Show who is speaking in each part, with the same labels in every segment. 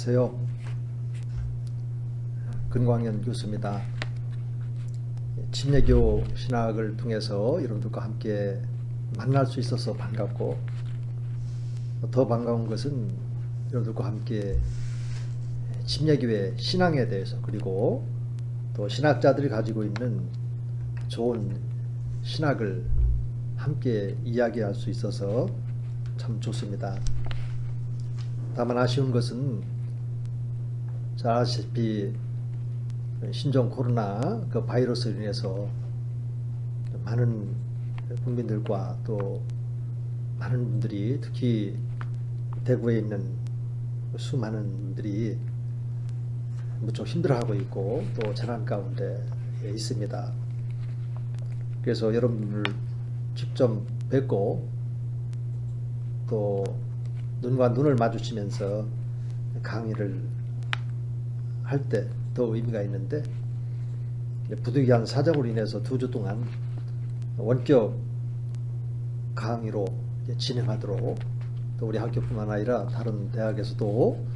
Speaker 1: 안녕하세요. 근광현 교수입니다. 침례교 신학을 통해서 여러분들과 함께 만날 수 있어서 반갑고, 더 반가운 것은 여러분들과 함께 침례교의 신앙에 대해서, 그리고 또 신학자들이 가지고 있는 좋은 신학을 함께 이야기할 수 있어서 참 좋습니다. 다만 아쉬운 것은 잘 아시다시피 신종 코로나 그 바이러스로 인해서 많은 국민들과 또 많은 분들이, 특히 대구에 있는 수많은 분들이 무척 힘들어하고 있고 또 재난 가운데 있습니다. 그래서 여러분을 직접 뵙고 또 눈과 눈을 마주치면서 강의를 할 때 더 의미가 있는데, 부득이한 사정으로 인해서 2주 동안 원격 강의로 진행하도록, 또 우리 학교뿐만 아니라 다른 대학에서도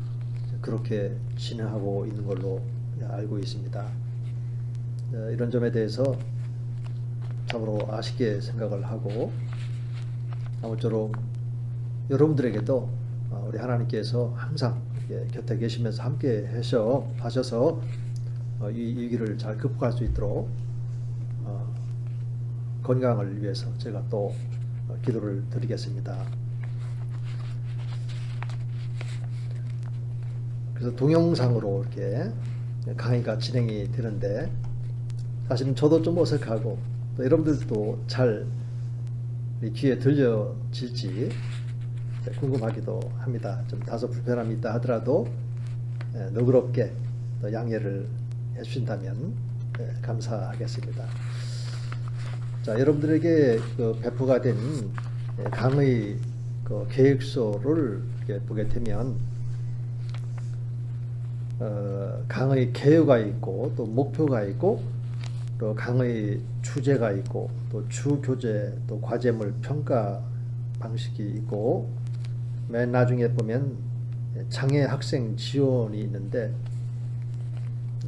Speaker 1: 그렇게 진행하고 있는 걸로 알고 있습니다. 이런 점에 대해서 참으로 아쉽게 생각을 하고, 아무쪼록 여러분들에게도 우리 하나님께서 항상 곁에 계시면서 함께 하셔서 이 위기를 잘 극복할 수 있도록 건강을 위해서 제가 또 기도를 드리겠습니다. 그래서 동영상으로 이렇게 강의가 진행이 되는데, 사실은 저도 좀 어색하고 또 여러분들도 잘 귀에 들려질지 궁금하기도 합니다. 좀 다소 불편함이 있다 하더라도 너그럽게 또 양해를 해주신다면 감사하겠습니다. 자, 여러분들에게 배포가 된 강의 계획서를 보게 되면 강의 개요가 있고 또 목표가 있고 또 강의 주제가 있고 또 주교재, 또 과제물 평가 방식이 있고, 맨 나중에 보면 장애 학생 지원이 있는데,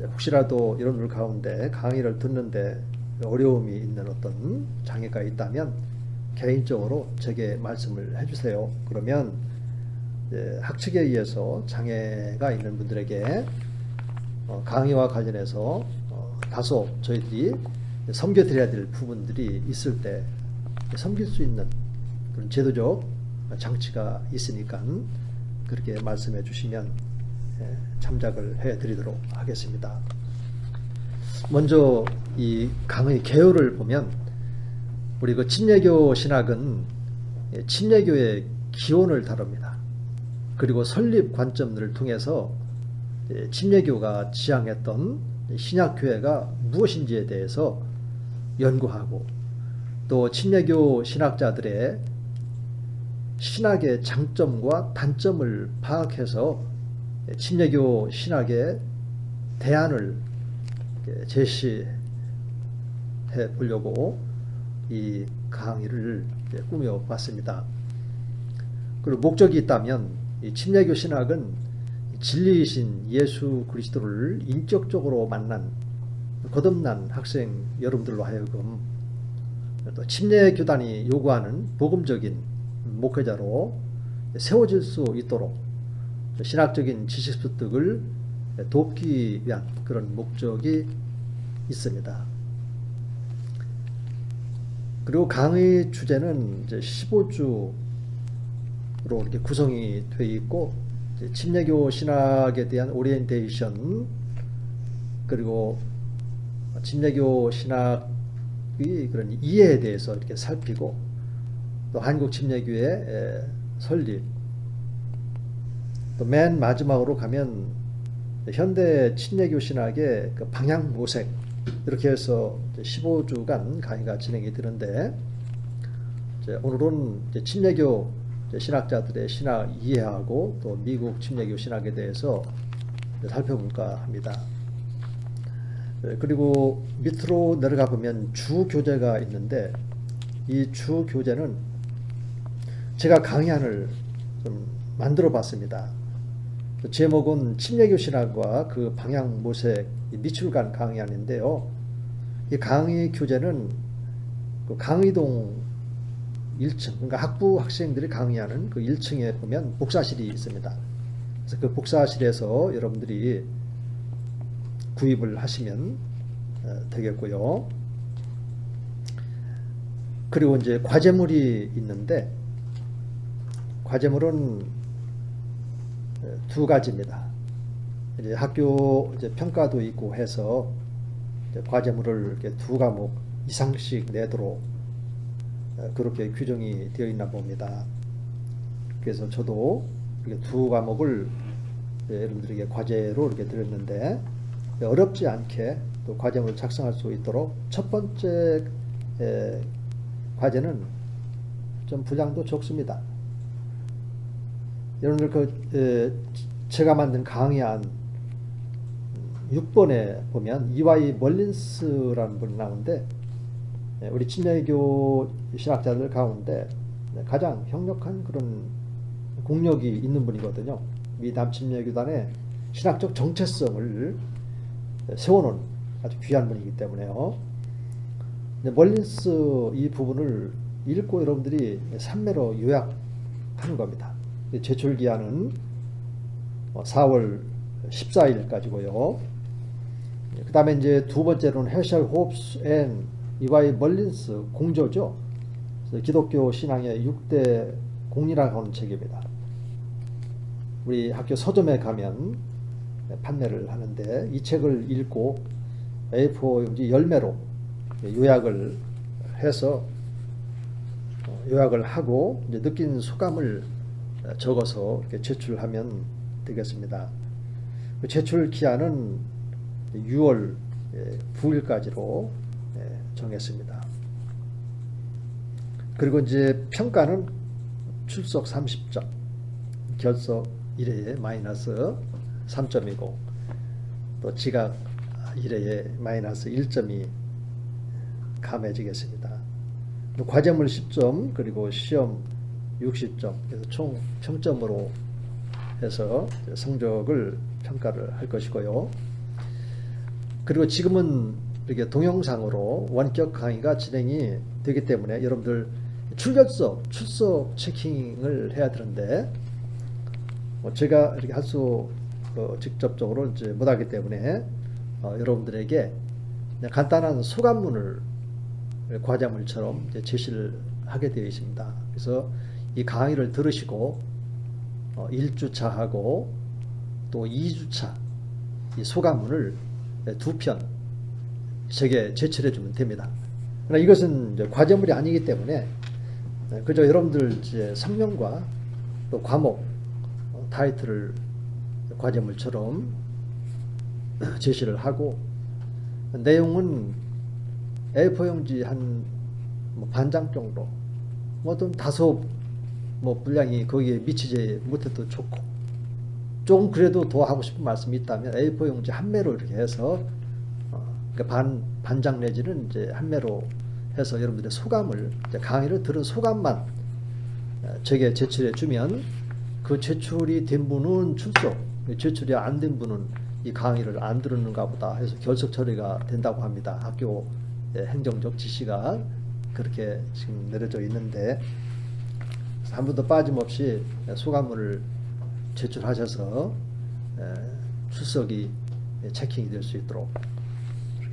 Speaker 1: 혹시라도 여러분들 가운데 강의를 듣는데 어려움이 있는 어떤 장애가 있다면 개인적으로 제게 말씀을 해주세요. 그러면 학칙에 의해서 장애가 있는 분들에게 강의와 관련해서 다소 저희들이 섬겨드려야 될 부분들이 있을 때 섬길 수 있는 그런 제도적 장치가 있으니까 그렇게 말씀해 주시면 참작을 해 드리도록 하겠습니다. 먼저 이 강의 개요를 보면, 우리 침례교 신학은 침례교의 기원을 다룹니다. 그리고 설립 관점들을 통해서 침례교가 지향했던 신약교회가 무엇인지에 대해서 연구하고, 또 침례교 신학자들의 신학의 장점과 단점을 파악해서 침례교 신학의 대안을 제시해 보려고 이 강의를 꾸며 봤습니다. 그리고 목적이 있다면, 이 침례교 신학은 진리이신 예수 그리스도를 인격적으로 만난 거듭난 학생 여러분들로 하여금 또 침례교단이 요구하는 복음적인 목회자로 세워질 수 있도록 신학적인 지식 습득을 돕기 위한 그런 목적이 있습니다. 그리고 강의 주제는 이제 15주로 이렇게 구성이 되어 있고, 침례교 신학에 대한 오리엔테이션, 그리고 침례교 신학의 그런 이해에 대해서 이렇게 살피고, 또 한국 침례교의 설립, 또 맨 마지막으로 가면 현대 침례교 신학의 그 방향 모색, 이렇게 해서 15주간 강의가 진행이 되는데, 오늘은 침례교 신학자들의 신학 이해하고 또 미국 침례교 신학에 대해서 살펴볼까 합니다. 그리고 밑으로 내려가 보면 주 교재가 있는데, 이 주 교재는 제가 강의안을 좀 만들어 봤습니다. 제목은 침례교 신학과 그 방향 모색 미출간 강의안인데요. 이 강의 교재는 그 강의동 1층, 그러니까 학부 학생들이 강의하는 그 1층에 보면 복사실이 있습니다. 그래서 그 복사실에서 여러분들이 구입을 하시면 되겠고요. 그리고 이제 과제물이 있는데, 과제물은 두 가지입니다. 이제 학교 이제 평가도 있고 해서 이제 과제물을 이렇게 두 과목 이상씩 내도록 그렇게 규정이 되어 있나 봅니다. 그래서 저도 이렇게 두 과목을 여러분들에게 과제로 이렇게 드렸는데, 어렵지 않게 또 과제물을 작성할 수 있도록 첫 번째 과제는 좀 분량도 적습니다. 여러분들 제가 만든 강의안 6번에 보면 이와이 멀린스라는 분이 나오는데, 우리 침례교 신학자들 가운데 가장 형력한 그런 공력이 있는 분이거든요. 미 남침례교단의 신학적 정체성을 세워놓은 아주 귀한 분이기 때문에요. 멀린스 이 부분을 읽고 여러분들이 산매로 요약하는 겁니다. 제출 기한은 4월 14일까지고요. 그 다음에 이제 두 번째로는 헤셜 호흡스 앤 이와이 멀린스 공저죠. 기독교 신앙의 6대 공리라고 하는 책입니다. 우리 학교 서점에 가면 판매를 하는데, 이 책을 읽고 A4 용지 열매로 요약을 해서 요약을 하고 이제 느낀 소감을 적어서 이렇게 제출하면 되겠습니다. 제출 기한은 6월 9일까지로 정했습니다. 그리고 이제 평가는 출석 30점, 결석 1회에 마이너스 3점이고, 또 지각 1회에 마이너스 1점이 감해지겠습니다. 과제물 10점, 그리고 시험 60점, 그래서 총 평점으로 해서 성적을 평가를 할 것이고요. 그리고 지금은 이렇게 동영상으로 원격 강의가 진행이 되기 때문에 여러분들 출석 체킹을 해야 되는데, 제가 이렇게 할 수 직접적으로 이제 못하기 때문에 여러분들에게 그냥 간단한 소감문을 과제물처럼 이제 제시를 하게 되어 있습니다. 그래서 이 강의를 들으시고 1주차하고 또 2주차 이 소감문을 두 편 제게 제출해 주면 됩니다. 그러나 이것은 이제 과제물이 아니기 때문에 그저 여러분들 이제 성명과 또 과목 타이틀을 과제물처럼 제시를 하고, 내용은 A4 용지 한 반장 정도, 좀 다소 분량이 거기에 미치지 못해도 좋고, 조금 그래도 더 하고 싶은 말씀이 있다면 A4 용지 한 매로 이렇게 해서 그러니까 반장 내지는 이제 한 매로 해서 여러분들의 소감을, 강의를 들은 소감만 제게 제출해 주면, 그 제출이 된 분은 출석, 제출이 안 된 분은 이 강의를 안 들었는가 보다 해서 결석 처리가 된다고 합니다. 학교 행정적 지시가 그렇게 지금 내려져 있는데, 한 번도 빠짐없이 소감문을 제출하셔서 출석이 체킹이 될 수 있도록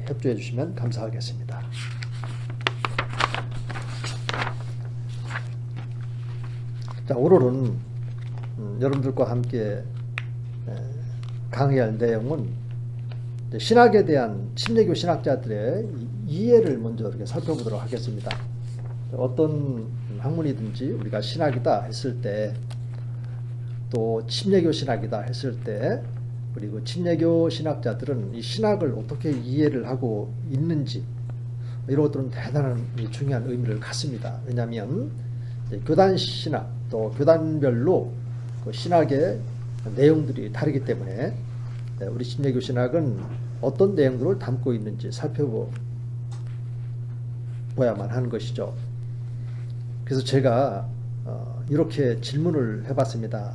Speaker 1: 협조해 주시면 감사하겠습니다. 자, 오늘은 여러분들과 함께 강의할 내용은 신학에 대한 침례교 신학자들의 이해를 먼저 이렇게 살펴보도록 하겠습니다. 어떤 학문이든지 우리가 신학이다 했을 때, 또 침례교 신학이다 했을 때, 그리고 침례교 신학자들은 이 신학을 어떻게 이해를 하고 있는지, 이런 것들은 대단한 중요한 의미를 갖습니다. 왜냐하면 교단 신학, 또 교단별로 그 신학의 내용들이 다르기 때문에 우리 침례교 신학은 어떤 내용들을 담고 있는지 살펴봐야만 하는 것이죠. 그래서 제가 이렇게 질문을 해봤습니다.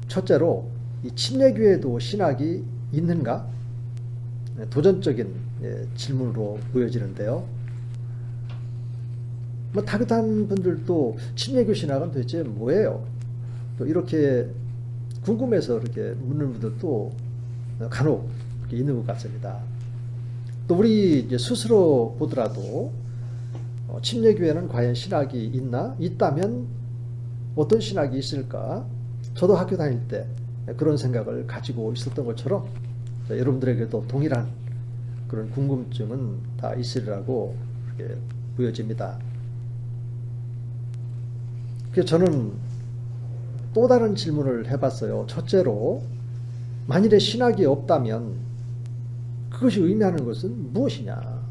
Speaker 1: 첫째로, 이 침례교회도 신학이 있는가? 도전적인 질문으로 보여지는데요. 뭐 타겟한 분들도 침례교 신학은 도대체 뭐예요? 또 이렇게 궁금해서 이렇게 묻는 분들도 간혹 이렇게 있는 것 같습니다. 또 우리 이제 스스로 보더라도 침례교회는 과연 신학이 있나? 있다면 어떤 신학이 있을까? 저도 학교 다닐 때 그런 생각을 가지고 있었던 것처럼 여러분들에게도 동일한 그런 궁금증은 다 있으리라고 이렇게 보여집니다. 그래서 저는 또 다른 질문을 해봤어요. 첫째로, 만일에 신학이 없다면 그것이 의미하는 것은 무엇이냐?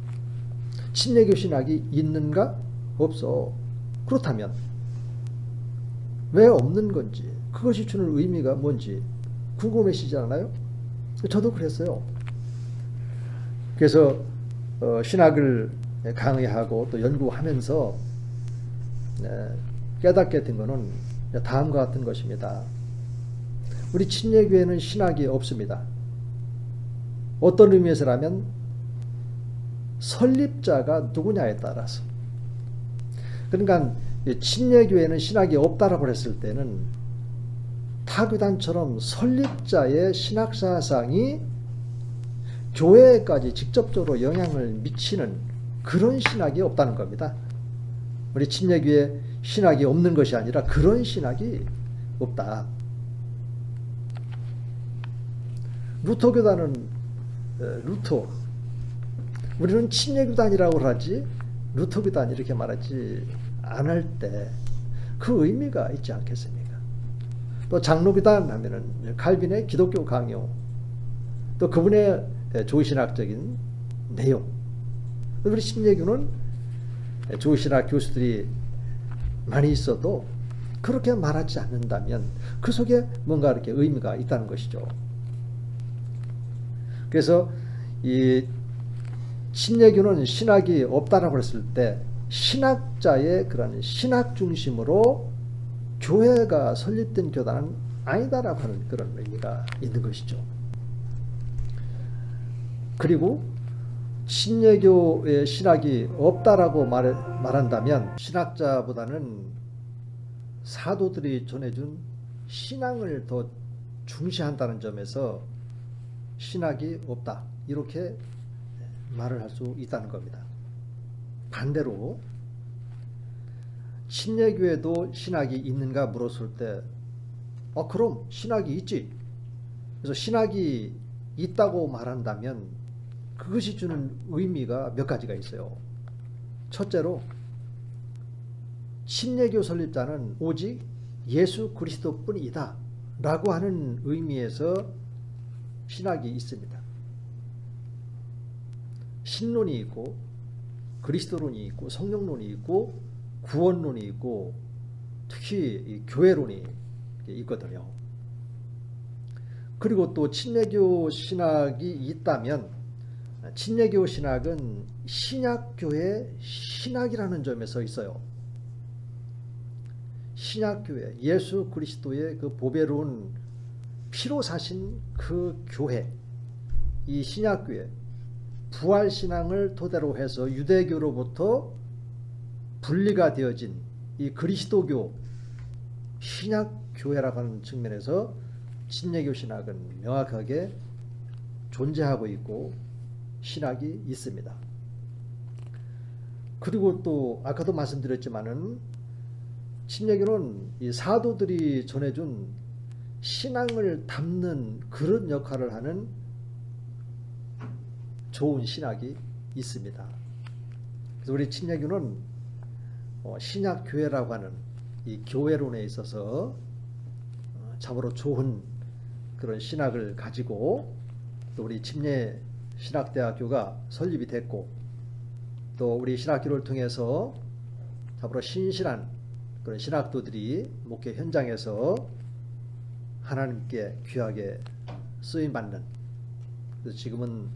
Speaker 1: 침례교 신학이 있는가? 없어. 그렇다면 왜 없는 건지, 그것이 주는 의미가 뭔지 궁금해지지 않아요? 저도 그랬어요. 그래서 신학을 강의하고 또 연구하면서 깨닫게 된 것은 다음과 같은 것입니다. 우리 침례교회는 신학이 없습니다. 어떤 의미에서라면 설립자가 누구냐에 따라서. 그러니까 침례교회는 신학이 없다라고 했을 때는 타교단처럼 설립자의 신학사상이 교회까지 직접적으로 영향을 미치는 그런 신학이 없다는 겁니다. 우리 침례교회 신학이 없는 것이 아니라 그런 신학이 없다. 루터교단은 루터, 우리는 침례교단이라고 하지 루터교단 이렇게 말하지 않을 때 그 의미가 있지 않겠습니까? 또 장로교단 하면은 칼빈의 기독교 강요, 또 그분의 조신학적인 내용. 우리 침례교는 조신학 교수들이 많이 있어도 그렇게 말하지 않는다면 그 속에 뭔가 이렇게 의미가 있다는 것이죠. 그래서 이 침례교는 신학이 없다라고 했을 때 신학자의 그런 신학 중심으로 교회가 설립된 교단은 아니다라고 하는 그런 의미가 있는 것이죠. 그리고 침례교의 신학이 없다라고 말한다면 신학자보다는 사도들이 전해준 신앙을 더 중시한다는 점에서 신학이 없다, 이렇게 말을 할 수 있다는 겁니다. 반대로 침례교회도 신학이 있는가 물었을 때 그럼 신학이 있지. 그래서 신학이 있다고 말한다면 그것이 주는 의미가 몇 가지가 있어요. 첫째로 침례교 설립자는 오직 예수 그리스도뿐이다 라고 하는 의미에서 신학이 있습니다. 신론이 있고 그리스도론이 있고 성령론이 있고 구원론이 있고 특히 교회론이 있거든요. 그리고 또 침례교 신학이 있다면 침례교 신학은 신약교회 신학이라는 점에 서 있어요. 신약교회, 예수 그리스도의 그 보배로운 피로 사신 그 교회, 이 신약교회, 부활신앙을 토대로 해서 유대교로부터 분리가 되어진 이 그리스도교 신약교회라고 하는 측면에서 침례교 신학은 명확하게 존재하고 있고 신학이 있습니다. 그리고 또 아까도 말씀드렸지만은 침례교는 이 사도들이 전해준 신앙을 담는 그런 역할을 하는 좋은 신학이 있습니다. 그래서 우리 침례교는 신약교회라고 하는 이 교회론에 있어서 참으로 좋은 그런 신학을 가지고 또 우리 침례신학대학교가 설립이 됐고 또 우리 신학교를 통해서 참으로 신실한 그런 신학도들이 목회 현장에서 하나님께 귀하게 쓰임받는, 그래서 지금은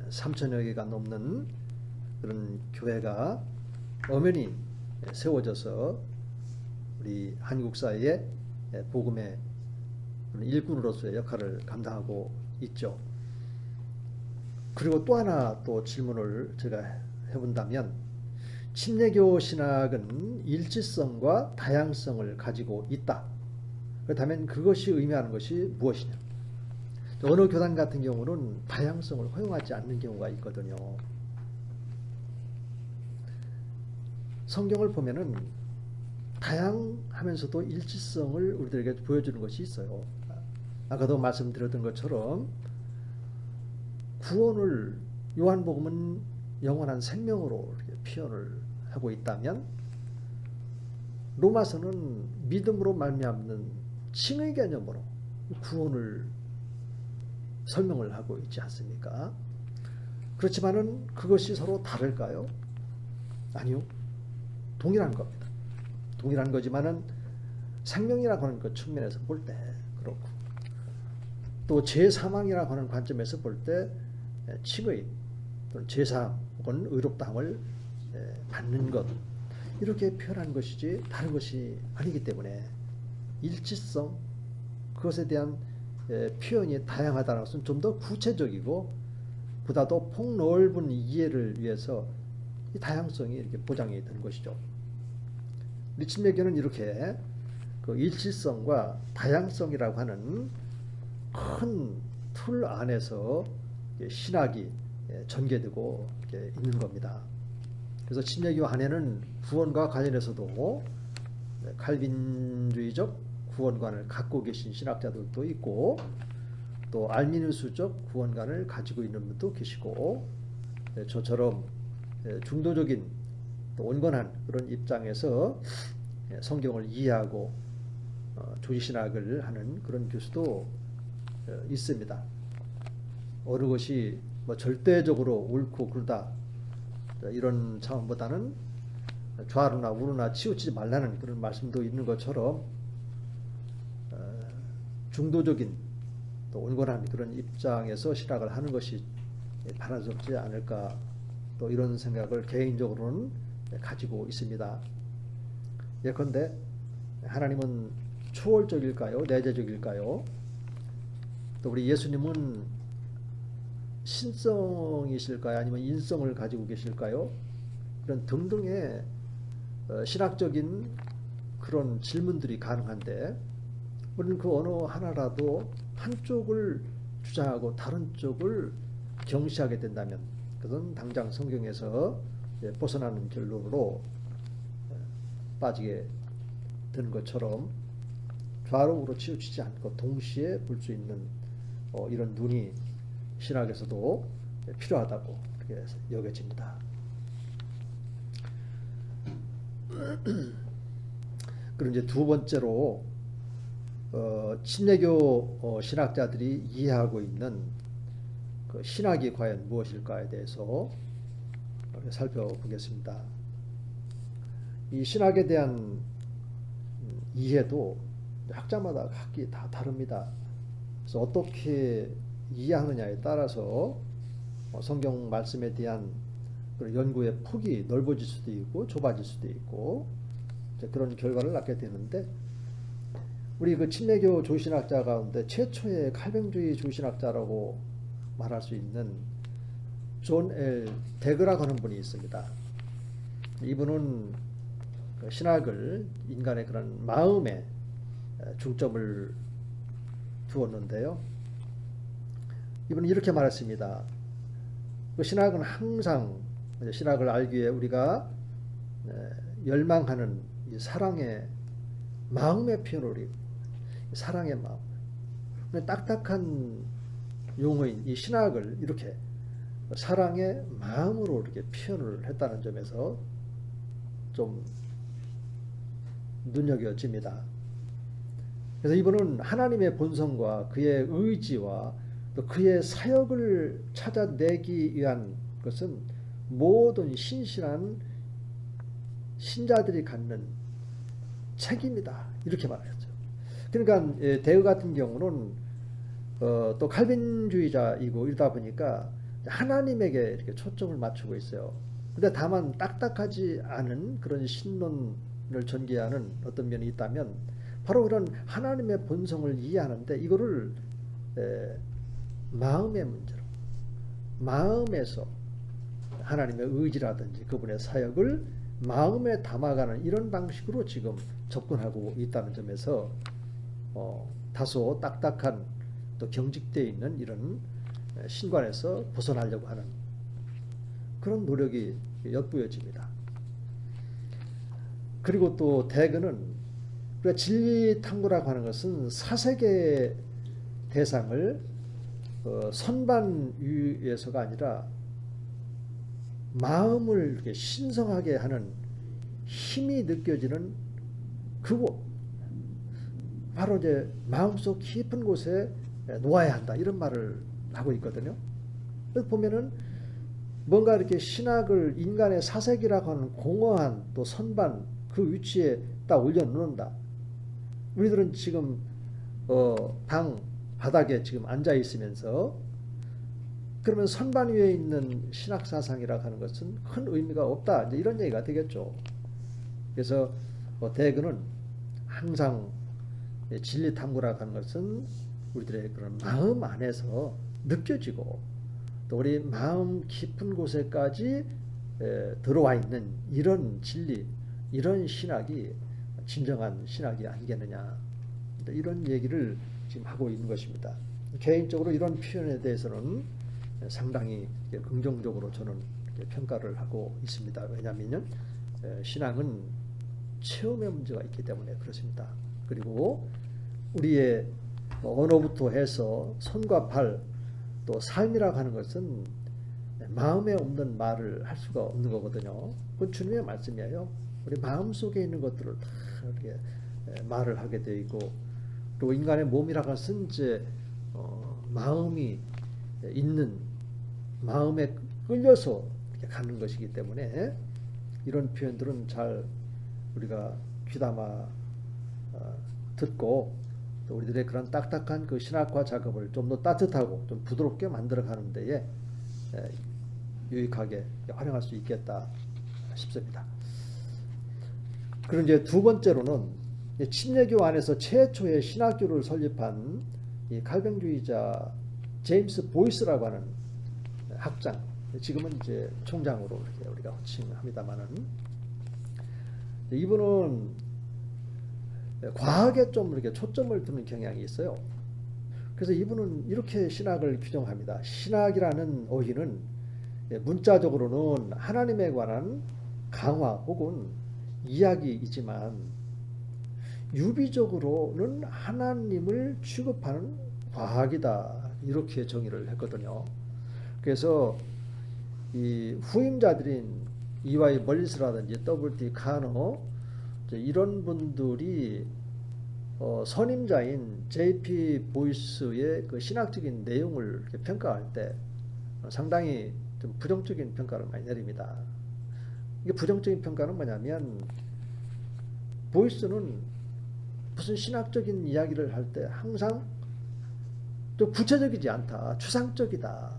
Speaker 1: 3,000여 개가 넘는 그런 교회가 엄연히 세워져서 우리 한국 사회에 복음의 일꾼으로서의 역할을 감당하고 있죠. 그리고 또 하나 또 질문을 제가 해본다면, 침례교 신학은 일치성과 다양성을 가지고 있다. 그렇다면 그것이 의미하는 것이 무엇이냐? 어느 교단 같은 경우는 다양성을 허용하지 않는 경우가 있거든요. 성경을 보면은 다양하면서도 일치성을 우리들에게 보여주는 것이 있어요. 아까도 말씀드렸던 것처럼 구원을 요한복음은 영원한 생명으로 이렇게 표현을 하고 있다면, 로마서는 믿음으로 말미암는 칭의 개념으로 구원을 설명을 하고 있지 않습니까? 그렇지만은 그것이 서로 다를까요? 아니요. 동일한 겁니다. 동일한 거지만은 생명이라고 하는 그 측면에서 볼 때 그렇고, 또 제사망이라고 하는 관점에서 볼 때 칭의 또는 제사 혹은 의롭다함을 받는 것, 이렇게 표현한 것이지 다른 것이 아니기 때문에 일치성, 그것에 대한 표현이 다양하다는 것은 좀 더 구체적이고 보다 더 폭넓은 이해를 위해서 이 다양성이 이렇게 보장이 되는 것이죠. 우리 침례교는 이렇게 그 일치성과 다양성이라고 하는 큰 틀 안에서 신학이 전개되고 이렇게 있는 겁니다. 그래서 침례교 안에는 구원과 관련해서도 칼빈주의적 구원관을 갖고 계신 신학자들도 있고, 또 알미누스적 구원관을 가지고 있는 분도 계시고, 저처럼 중도적인 또 온건한 그런 입장에서 성경을 이해하고 조지신학을 하는 그런 교수도 있습니다. 어느 것이 뭐 절대적으로 옳고 그르다 이런 차원보다는 좌로나 우로나 치우치지 말라는 그런 말씀도 있는 것처럼 중도적인 또 온건한 그런 입장에서 신학을 하는 것이 바람직하지 않을까, 또 이런 생각을 개인적으로는 가지고 있습니다. 예컨대 하나님은 초월적일까요? 내재적일까요? 또 우리 예수님은 신성이실까요? 아니면 인성을 가지고 계실까요? 이런 등등의 신학적인 그런 질문들이 가능한데, 우리는 그 어느 하나라도 한쪽을 주장하고 다른 쪽을 경시하게 된다면 그것은 당장 성경에서 벗어나는 결론으로 빠지게 되는 것처럼 좌로 우로 치우치지 않고 동시에 볼 수 있는 이런 눈이 신학에서도 필요하다고 그렇게 여겨집니다. 그리고 이제 두 번째로 침례교 신학자들이 이해하고 있는 그 신학이 과연 무엇일까에 대해서 살펴보겠습니다. 이 신학에 대한 이해도 학자마다 각기 다 다릅니다. 그래서 어떻게 이해하느냐에 따라서 성경 말씀에 대한 연구의 폭이 넓어질 수도 있고 좁아질 수도 있고 그런 결과를 낳게 되는데, 우리 그 침례교 조신학자 가운데 최초의 칼뱅주의 조신학자라고 말할 수 있는 존 L. 데그라고 하는 분이 있습니다. 이분은 신학을 인간의 그런 마음에 중점을 두었는데요. 이분은 이렇게 말했습니다. 그 신학은 항상 신학을 알기 위해 우리가 열망하는 이 사랑의 마음의 표현을, 사랑의 마음. 딱딱한 용어인 이 신학을 이렇게 사랑의 마음으로 이렇게 표현을 했다는 점에서 좀 눈여겨집니다. 그래서 이분은 하나님의 본성과 그의 의지와 또 그의 사역을 찾아내기 위한 것은 모든 신실한 신자들이 갖는 책임이다, 이렇게 말했죠. 그러니까 데그 같은 경우는 또 칼빈주의자이고 이러다 보니까 하나님에게 이렇게 초점을 맞추고 있어요. 근데 다만 딱딱하지 않은 그런 신론을 전개하는 어떤 면이 있다면, 바로 그런 하나님의 본성을 이해하는데 이거를 마음의 문제로, 마음에서 하나님의 의지라든지 그분의 사역을 마음에 담아가는 이런 방식으로 지금 접근하고 있다는 점에서 다소 딱딱한 또 경직되어 있는 이런 신관에서 벗어나려고 하는 그런 노력이 엿보여집니다. 그리고 또 대근은 우리가 진리탐구라고 하는 것은 사색의 대상을 선반위에서가 아니라 마음을 이렇게 신성하게 하는 힘이 느껴지는 그곳, 바로 이제 마음속 깊은 곳에 놓아야 한다 이런 말을 하고 있거든요. 그래서 보면은 뭔가 이렇게 신학을 인간의 사색이라고 하는 공허한 또 선반 그 위치에 딱 올려놓는다. 우리들은 지금 방 바닥에 지금 앉아 있으면서 그러면 선반 위에 있는 신학 사상이라고 하는 것은 큰 의미가 없다. 이제 이런 얘기가 되겠죠. 그래서 대근은 항상 진리 탐구라고 하는 것은 우리들의 그런 마음 안에서 느껴지고 또 우리 마음 깊은 곳에까지 들어와 있는 이런 진리, 이런 신학이 진정한 신학이 아니겠느냐. 이런 얘기를 지금 하고 있는 것입니다. 개인적으로 이런 표현에 대해서는 상당히 긍정적으로 저는 평가를 하고 있습니다. 왜냐하면 신앙은 체험의 문제가 있기 때문에 그렇습니다. 그리고 우리의 언어부터 해서 손과 발 또 삶이라고 하는 것은 마음에 없는 말을 할 수가 없는 거거든요. 그건 주님의 말씀이에요. 우리 마음속에 있는 것들을 다 이렇게 말을 하게 되어 있고 또 인간의 몸이라고 것은 이제 마음이 있는 마음에 끌려서 이렇게 가는 것이기 때문에 이런 표현들은 잘 우리가 귀담아 듣고 또 우리들의 그런 딱딱한 그 신학과 작업을 좀 더 따뜻하고 좀 부드럽게 만들어가는 데에 유익하게 활용할 수 있겠다 싶습니다. 그리고 이제 두 번째로는 침례교 안에서 최초의 신학교를 설립한 이 칼뱅주의자 제임스 보이스라고 하는 학장, 지금은 이제 총장으로 이렇게 우리가 호칭합니다만은 이분은 과학에 좀 이렇게 초점을 두는 경향이 있어요. 그래서 이분은 이렇게 신학을 규정합니다. 신학이라는 어휘는 문자적으로는 하나님에 관한 강화 혹은 이야기이지만 유비적으로는 하나님을 취급하는 과학이다. 이렇게 정의를 했거든요. 그래서 이 후임자들인 E.Y. 멀리스라든지 W.T. 카너 이런 분들이 선임자인 J.P. 보이스의 그 신학적인 내용을 이렇게 평가할 때 상당히 좀 부정적인 평가를 많이 내립니다. 이게 부정적인 평가는 뭐냐면 보이스는 무슨 신학적인 이야기를 할 때 항상 좀 구체적이지 않다, 추상적이다,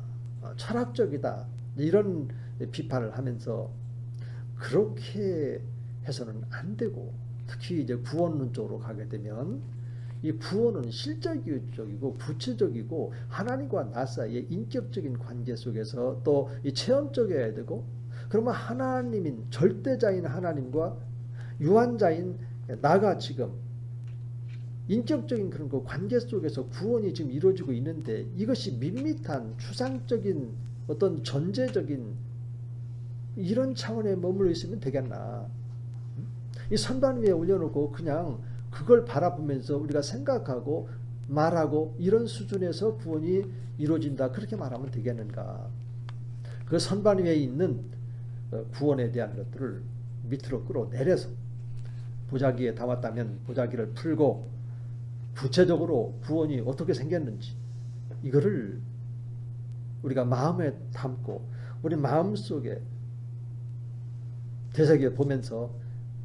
Speaker 1: 철학적이다 이런 비판을 하면서 그렇게 해서는 안 되고 특히 이제 구원론 쪽으로 가게 되면 이 구원은 실제적이고 구체적이고 하나님과 나 사이의 인격적인 관계 속에서 또 이 체험적이어야 되고 그러면 하나님인 절대자인 하나님과 유한자인 나가 지금 인격적인 그런 그 관계 속에서 구원이 지금 이루어지고 있는데 이것이 밋밋한 추상적인 어떤 전제적인 이런 차원에 머물러 있으면 되겠나. 이 선반 위에 올려놓고 그냥 그걸 바라보면서 우리가 생각하고 말하고 이런 수준에서 구원이 이루어진다 그렇게 말하면 되겠는가. 그 선반 위에 있는 구원에 대한 것들을 밑으로 끌어내려서 보자기에 담았다면 보자기를 풀고 구체적으로 구원이 어떻게 생겼는지 이거를 우리가 마음에 담고 우리 마음속에 되새겨 보면서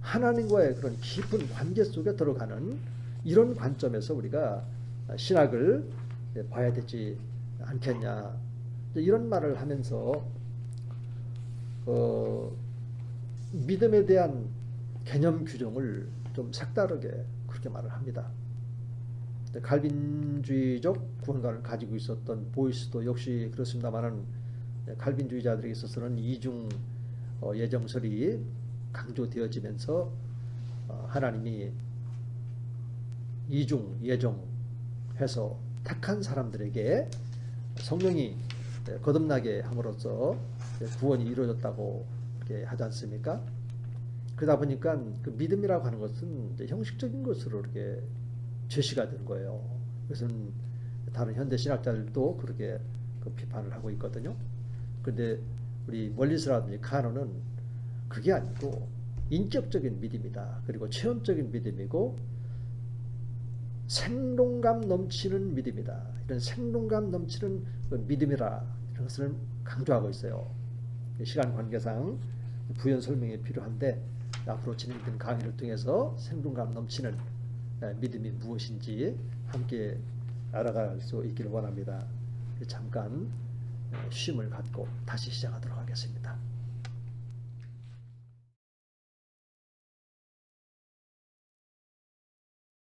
Speaker 1: 하나님과의 그런 깊은 관계 속에 들어가는 이런 관점에서 우리가 신학을 봐야 되지 않겠냐 이런 말을 하면서 믿음에 대한 개념 규정을 좀 색다르게 그렇게 말을 합니다. 칼빈주의적 구원관을 가지고 있었던 보이스도 역시 그렇습니다만은 칼빈주의자들에게 있어서는 이중 예정설이 강조되어지면서 하나님이 이중 예정해서 택한 사람들에게 성령이 거듭나게 함으로써 구원이 이루어졌다고 이렇게 하지 않습니까? 그러다 보니까 그 믿음이라고 하는 것은 이제 형식적인 것으로 이렇게 제시가 되는 거예요. 그것은 다른 현대 신학자들도 그렇게 그 비판을 하고 있거든요. 그런데 우리 멀리서라든지 카노는 그게 아니고 인격적인 믿음이다. 그리고 체험적인 믿음이고 생동감 넘치는 믿음이다. 이런 생동감 넘치는 그 믿음이라 이런 것을 강조하고 있어요. 시간 관계상 부연 설명이 필요한데 앞으로 진행된 강의를 통해서 생동감 넘치는 믿음이 무엇인지 함께 알아갈 수 있기를 원합니다. 잠깐 쉼을 갖고 다시 시작하도록 하겠습니다.